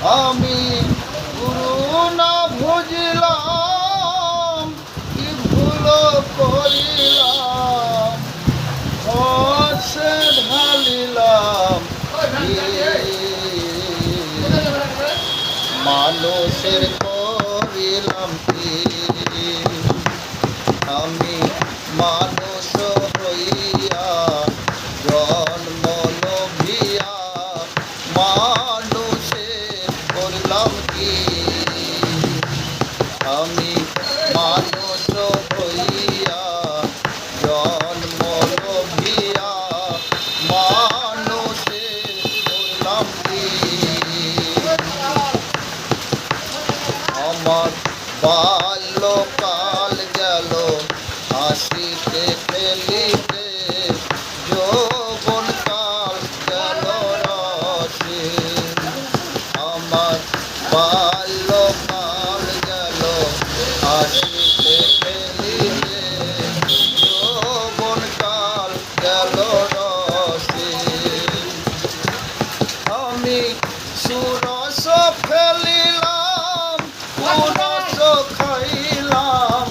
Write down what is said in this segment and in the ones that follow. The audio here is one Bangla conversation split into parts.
আমি গুরু না বুঝলাম, কি ভুল করিলাম, হর্ষে ঢালিলাম মানুষের করিলাম কি। আমি মানুষ হইয়া জন্ম লভিয়া মানুষের করলাম কি। আমি মানুষ হইয়া জন্ম লভিয়া মানুষের করলাম কি। আমার বাল্যকাল গেল হাসিতে খেলিতে, যৌবনকাল গেল রসে। আমার বাল্যকাল গেল হাসিতে খেলিতে, যৌবনকাল গেল রসে। আমি সুরস ফেলিলাম, সুরস খাইলাম,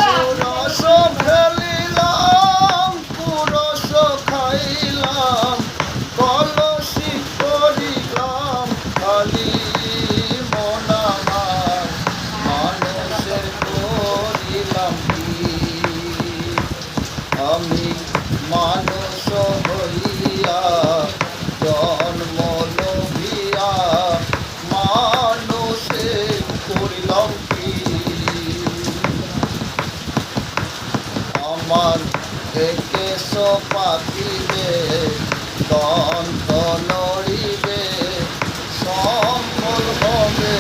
সুরস ফেলিলাম, সুরস খাইলাম, কলসি করিলাম খালি মন আমার মানুষের করিলাম কি। আমি মানুষ হইয়া জন্ম লভিয়া মানুষের করিলাম কি। আমার কেশ পাকিবে, দন্ত নড়িবে, সফল হবে